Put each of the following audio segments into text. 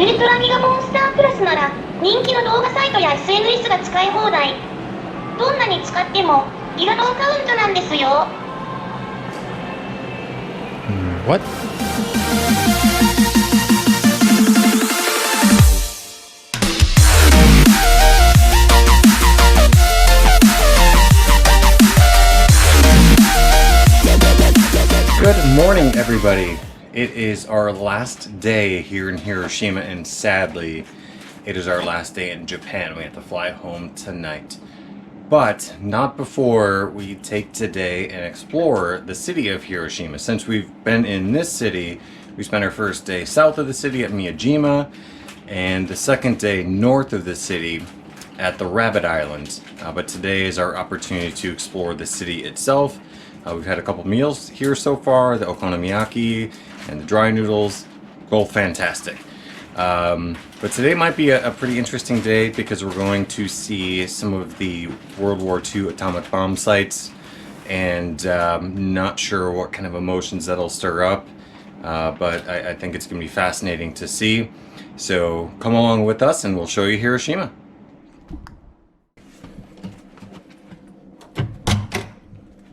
ウルトラギガモンスタープラスなら人気の動画サイトや SNS が使い放題。どんなに使ってもギガノーカウントなんですよ。What? Good morning, everybody. It is our last day here in Hiroshima, and sadly, it is our last day in Japan. We have to fly home tonight. But not before we take today and explore the city of Hiroshima. Since we've been in this city, we spent our first day south of the city at Miyajima, and the second day north of the city at the Rabbit Islands. But today is our opportunity to explore the city itself. We've had a couple meals here so far, the okonomiyaki and the dry noodles, both fantastic. But today might be a pretty interesting day because we're going to see some of the World War II atomic bomb sites, and not sure what kind of emotions that'll stir up, but I think it's going to be fascinating to see. So come along with us and we'll show you Hiroshima.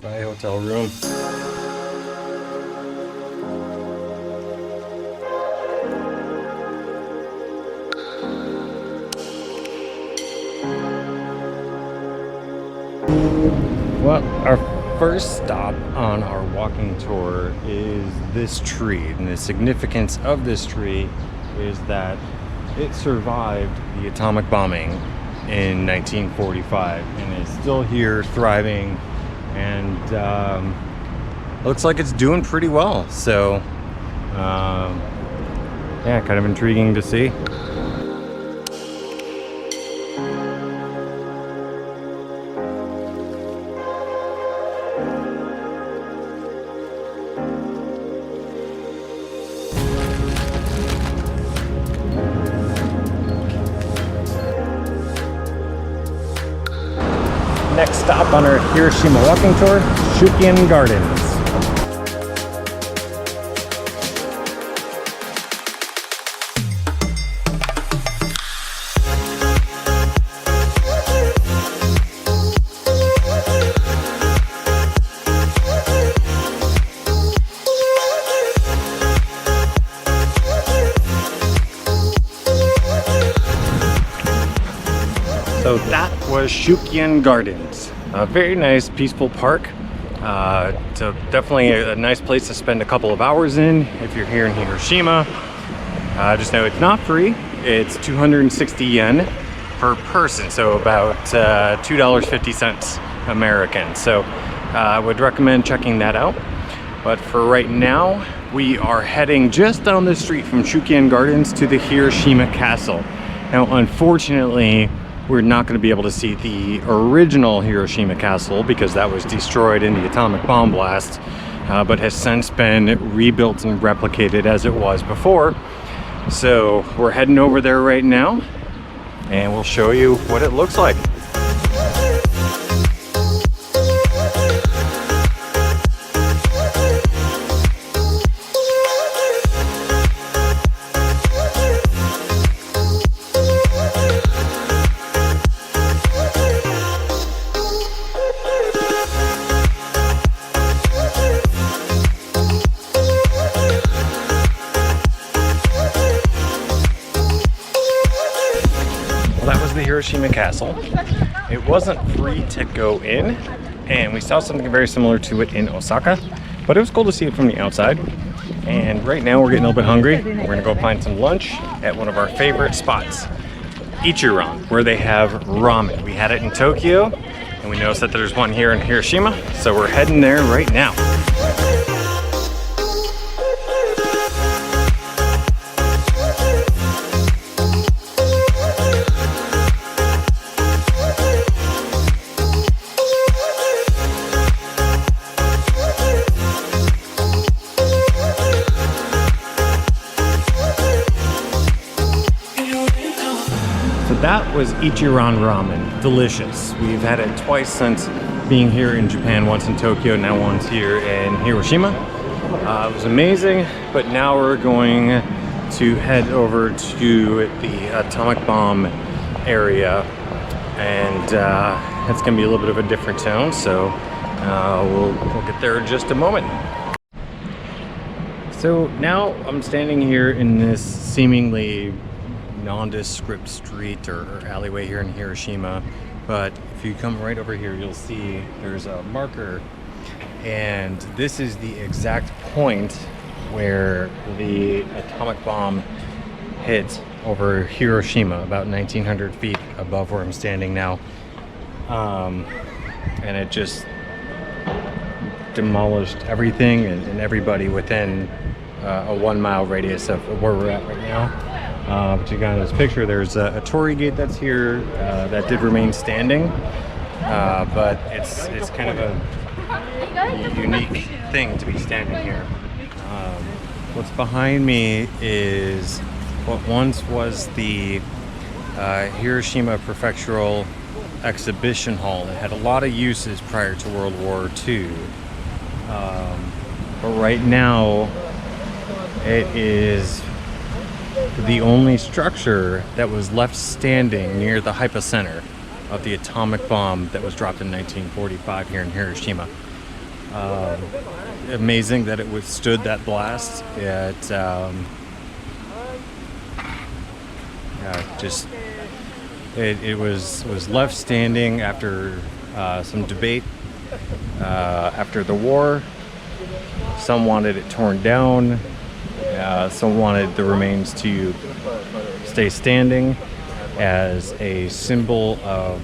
Bye, hotel room. Well, our first stop on our walking tour is this tree, and the significance of this tree is that it survived the atomic bombing in 1945 and is still here thriving, and looks like it's doing pretty well. So yeah, kind of intriguing to see. Next stop on our Hiroshima walking tour, Shukian Gardens. So that was Shukian Gardens, a very nice peaceful park. So definitely a nice place to spend a couple of hours in if you're here in Hiroshima. Just know it's not free. It's 260 yen per person, so about $2.50 American. So I would recommend checking that out. But for right now, we are heading just down the street from Shukian Gardens to the Hiroshima Castle. Now, unfortunately, we're not going to be able to see the original Hiroshima Castle because that was destroyed in the atomic bomb blast, but has since been rebuilt and replicated as it was before. So we're heading over there right now, and we'll show you what it looks like. That was the Hiroshima Castle. It wasn't free to go in, and we saw something very similar to it in Osaka, but it was cool to see it from the outside. And right now we're getting a little bit hungry. We're gonna go find some lunch at one of our favorite spots, Ichiran, where they have ramen. We had it in Tokyo, and we noticed that there's one here in Hiroshima, so we're heading there right now. That was Ichiran Ramen. Delicious. We've had it twice since being here in Japan, once in Tokyo, now once here in Hiroshima. It was amazing, but now we're going to head over to the atomic bomb area, and it's gonna be a little bit of a different town, so we'll get there in just a moment. So now I'm standing here in this seemingly nondescript street or alleyway here in Hiroshima, but if you come right over here, you'll see there's a marker, and this is the exact point where the atomic bomb hit over Hiroshima, about 1,900 feet above where I'm standing now, and it just demolished everything and everybody within a 1 mile radius of where we're at right now. But you got in this picture, there's a torii gate that's here that did remain standing, but it's kind of a unique thing to be standing here. What's behind me is what once was the Hiroshima Prefectural Exhibition Hall. It had a lot of uses prior to World War II. But right now, it is the only structure that was left standing near the hypocenter of the atomic bomb that was dropped in 1945 here in Hiroshima. Amazing that it withstood that blast. It was left standing after some debate after the war. Some wanted it torn down. Some wanted the remains to stay standing as a symbol of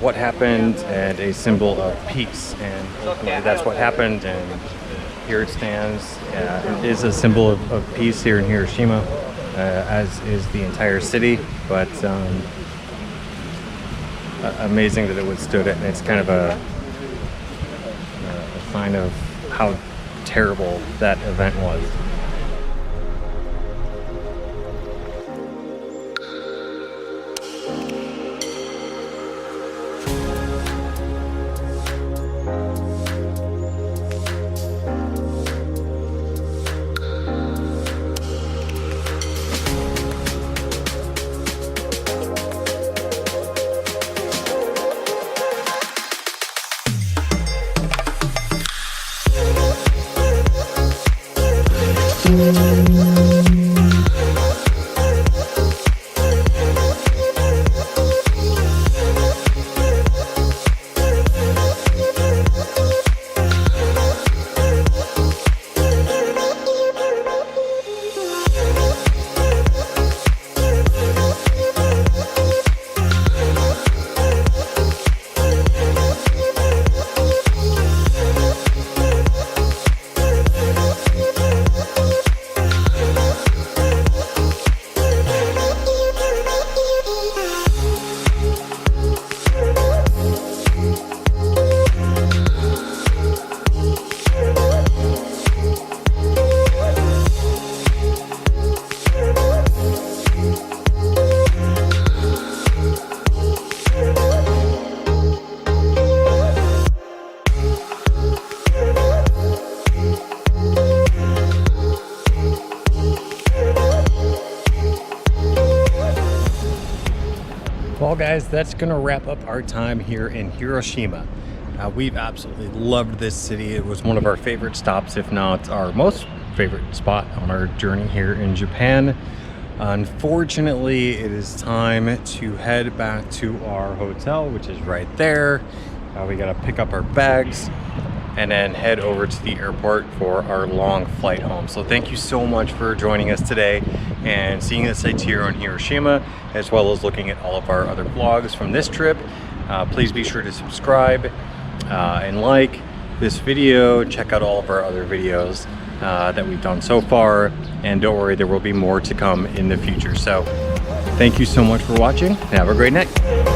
what happened and a symbol of peace. And ultimately that's what happened, and here it stands. It is a symbol of peace here in Hiroshima, as is the entire city, but amazing that it withstood it, and it's kind of a sign of how terrible that event was. Well guys, that's gonna wrap up our time here in Hiroshima. We've absolutely loved this city. It was one of our favorite stops, if not our most favorite spot on our journey here in Japan. Unfortunately, it is time to head back to our hotel, which is right there. We gotta pick up our bags and then head over to the airport for our long flight home. So thank you so much for joining us today and seeing the sights here on Hiroshima, as well as looking at all of our other vlogs from this trip. Please be sure to subscribe and like this video. Check out all of our other videos that we've done so far, and don't worry, there will be more to come in the future. So thank you so much for watching, and have a great night.